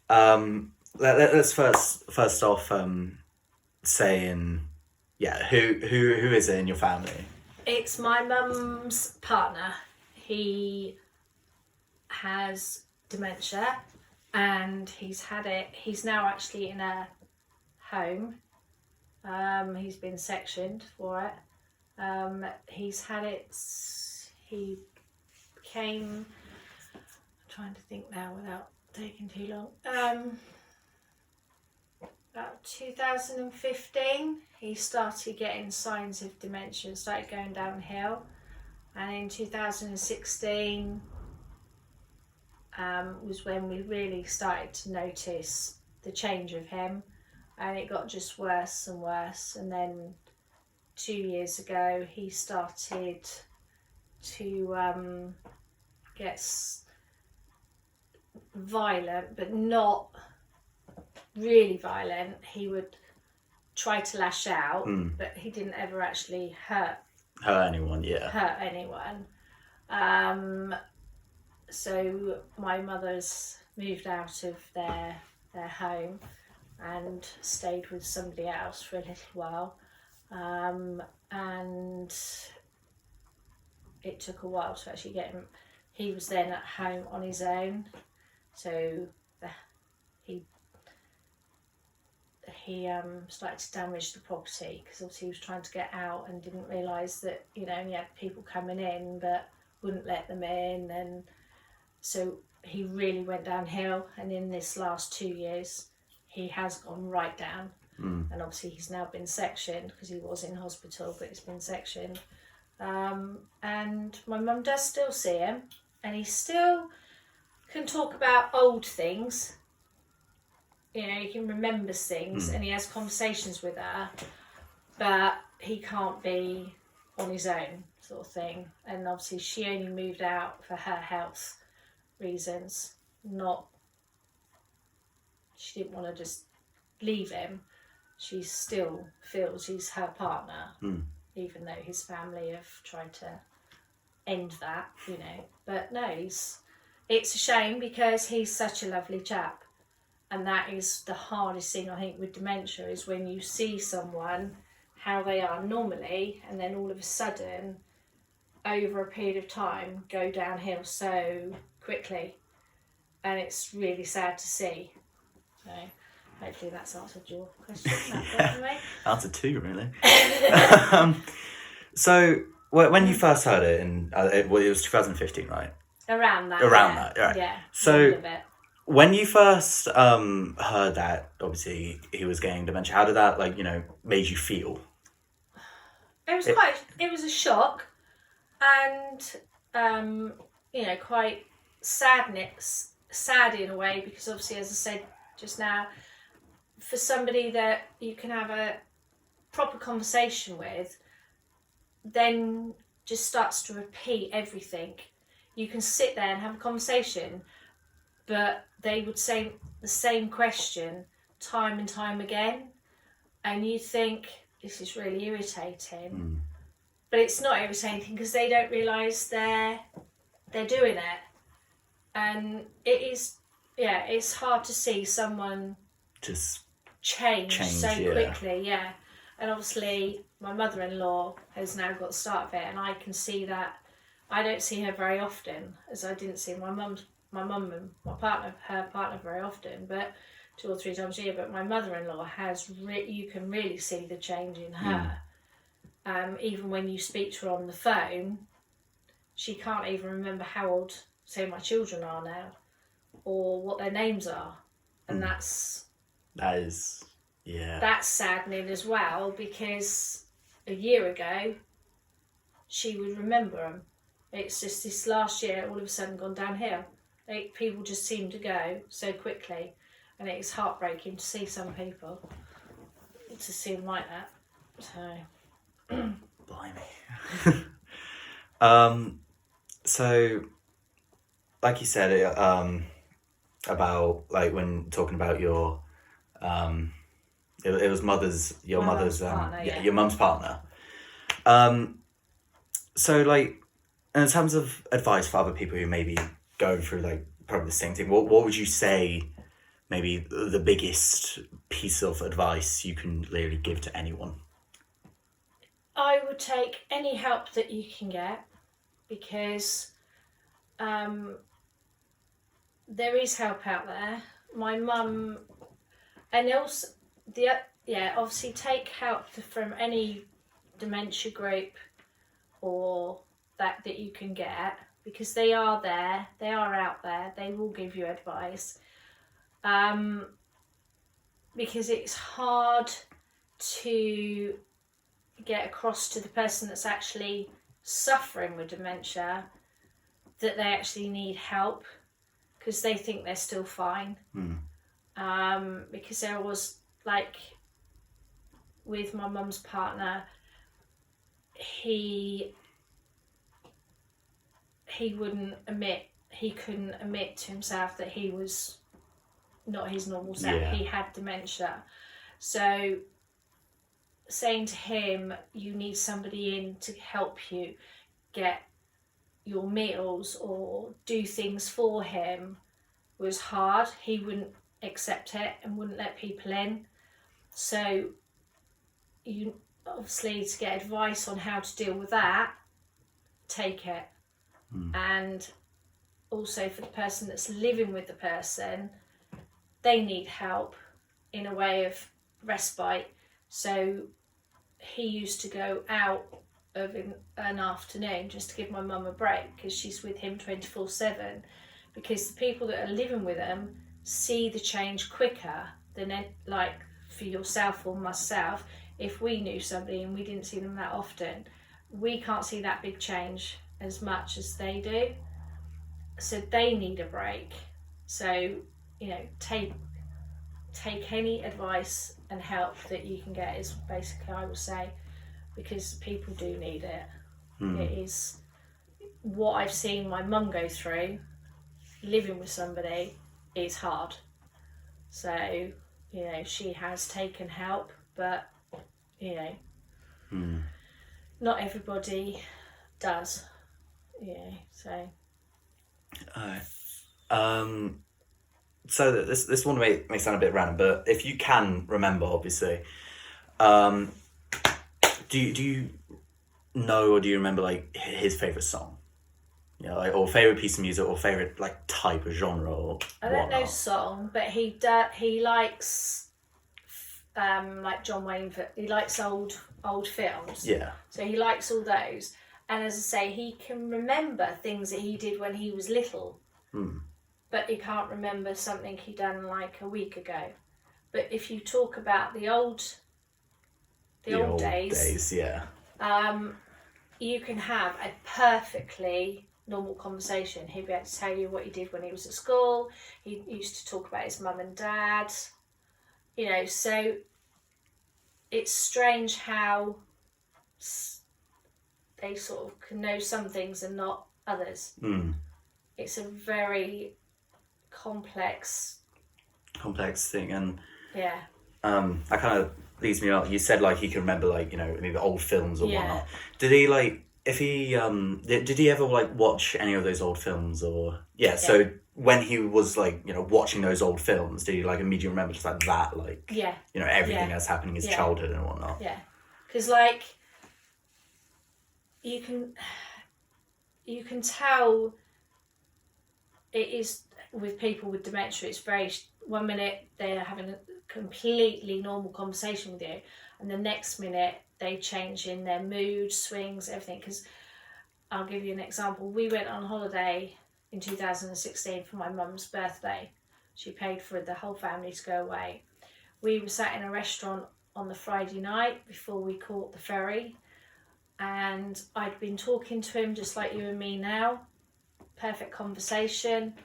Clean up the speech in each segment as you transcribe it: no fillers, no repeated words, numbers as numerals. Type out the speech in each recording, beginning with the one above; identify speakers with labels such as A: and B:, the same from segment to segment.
A: Let's first off saying, yeah, who is it in your family?
B: It's my mum's partner. He has dementia and he's now actually in a home. He's been sectioned for it. He's had it, he became, I'm trying to think now without taking too long. About 2015, he started getting signs of dementia, started going downhill. And in 2016 was when we really started to notice the change of him. And it got just worse and worse. And then 2 years ago, he started to get violent, but not really violent. He would try to lash out, but he didn't ever actually hurt
A: anyone.
B: So my mother's moved out of their home and stayed with somebody else for a little while, and it took a while to actually get him. He was then at home on his own, so he started to damage the property because obviously he was trying to get out and didn't realise that, you know, he had people coming in but wouldn't let them in, and so he really went downhill. And in this last 2 years he has gone right down. And obviously he's now been sectioned because he was in hospital, but he's been sectioned. And my mum does still see him, and he still can talk about old things. You know, he can remember things and he has conversations with her, but he can't be on his own, sort of thing. And obviously she only moved out for her health reasons, she didn't want to just leave him. She still feels he's her partner, even though his family have tried to end that, you know. But no, it's a shame because he's such a lovely chap. And that is the hardest thing, I think, with dementia, is when you see someone, how they are normally, and then all of a sudden, over a period of time, go downhill so quickly. And it's really sad to see. So hopefully that's answered your question.
A: Answer two, really. So when you first heard it, it was 2015, right?
B: Around that,
A: right.
B: Yeah.
A: So when you first heard that, obviously he was getting dementia, how did that, made you feel?
B: It was a shock, and quite sad in a way, because obviously, as I said just now, for somebody that you can have a proper conversation with, then just starts to repeat everything. You can sit there and have a conversation, but they would say the same question time and time again, and you think, this is really irritating. But it's not irritating because they don't realise they're doing it. And it is, it's hard to see someone
A: just
B: change so quickly, And obviously my mother-in-law has now got the start of it, and I can see that. I don't see her very often, as I didn't see my mum and her partner very often, but 2 or 3 times a year. But my mother-in-law has, you can really see the change in her. Even when you speak to her on the phone, she can't even remember how old, say, my children are now, or what their names are. And that's saddening as well, because a year ago she would remember them. It's just this last year, all of a sudden, gone downhill. People just seem to go so quickly, and it's heartbreaking to see some people, to see them like that. So,
A: blimey. So, like you said, about, like, when talking about your, it was your mother's partner, your mum's partner. So, like, in terms of advice for other people who may be going through, like, probably the same thing, what would you say maybe the biggest piece of advice you can literally give to anyone?
B: I would take any help that you can get, because there is help out there. My mum, and also the obviously take help from any dementia group or that you can get, because they are there, they are out there, they will give you advice. Because it's hard to get across to the person that's actually suffering with dementia that they actually need help, because they think they're still fine. Because there was, like, with my mum's partner, he couldn't admit to himself that he was not his normal self.
A: Yeah.
B: He had dementia. So saying to him, you need somebody in to help you get your meals or do things for him, was hard. He wouldn't accept it and wouldn't let people in. So you obviously, to get advice on how to deal with that, take it. And also for the person that's living with the person, they need help in a way of respite. So he used to go out of an afternoon just to give my mum a break, because she's with him 24/7, because the people that are living with him see the change quicker than like for yourself or myself. If we knew somebody and we didn't see them that often, we can't see that big change as much as they do. So they need a break. So, take any advice and help that you can get, is basically, I would say, because people do need it. It is what I've seen my mum go through. Living with somebody is hard. So, she has taken help, but, not everybody does. So.
A: So this one may sound a bit random, but if you can remember, obviously, do you know, or do you remember, like, his favorite song? Or favorite piece of music, or favorite, like, type of genre, or
B: I don't know
A: whatnot?
B: song, but he likes like John Wayne. He likes old films.
A: Yeah.
B: So he likes all those, and as I say, he can remember things that he did when he was little, but he can't remember something he done like a week ago. But if you talk about the old days,
A: yeah.
B: You can have a perfectly normal conversation. He'd be able to tell you what he did when he was at school. He used to talk about his mum and dad. So it's strange how they sort of can know some things and not others. It's a very complex
A: thing, and
B: yeah.
A: that kind of leads me on. You said, like, he can remember, like, maybe old films or
B: Yeah.
A: whatnot. Did he, like, if he did he ever, like, watch any of those old films, or so when he was, like, watching those old films, did he, like, immediately remember just like that, like, everything that's happening in his childhood and whatnot?
B: Yeah, because, like, you can tell it is with people with dementia. It's very, 1 minute they're having a completely normal conversation with you, and the next minute they change in their mood swings, everything. Because I'll give you an example. We went on holiday in 2016 for my mum's birthday. She paid for the whole family to go away. We were sat in a restaurant on the Friday night before we caught the ferry, and I'd been talking to him just like you and me now. Perfect conversation.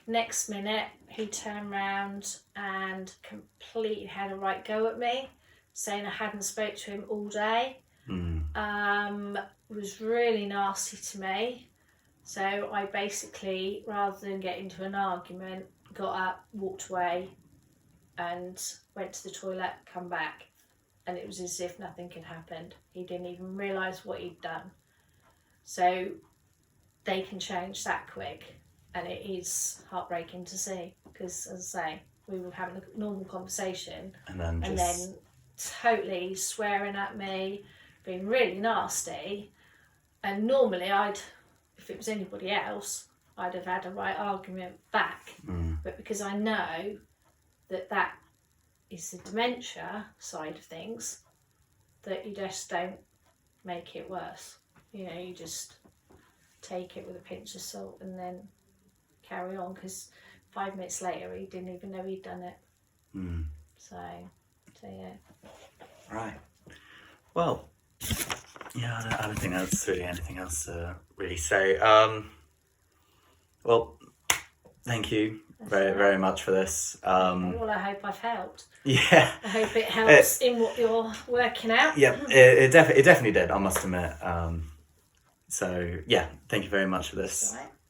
B: Next minute, he turned round and completely had a right go at me, saying I hadn't spoke to him all day. Was really nasty to me. So I basically, rather than get into an argument, got up, walked away, and went to the toilet, come back. And it was as if nothing had happened. He didn't even realise what he'd done. So they can change that quick. And it is heartbreaking to see, because, as I say, we were having a normal conversation,
A: and then
B: totally swearing at me, being really nasty. And normally if it was anybody else, I'd have had a right argument back. But because I know that is the dementia side of things, that you just don't make it worse. You know, you just take it with a pinch of salt and then carry on, because 5 minutes later he didn't even know he'd done it. So yeah.
A: Right. Well, yeah, I don't think that's really anything else to really say. Well, thank you very much for this.
B: Well, I hope I've helped.
A: Yeah.
B: I hope it helps in what you're working out.
A: Yeah, it definitely did, I must admit. So, yeah, thank you very much for this.
B: All right.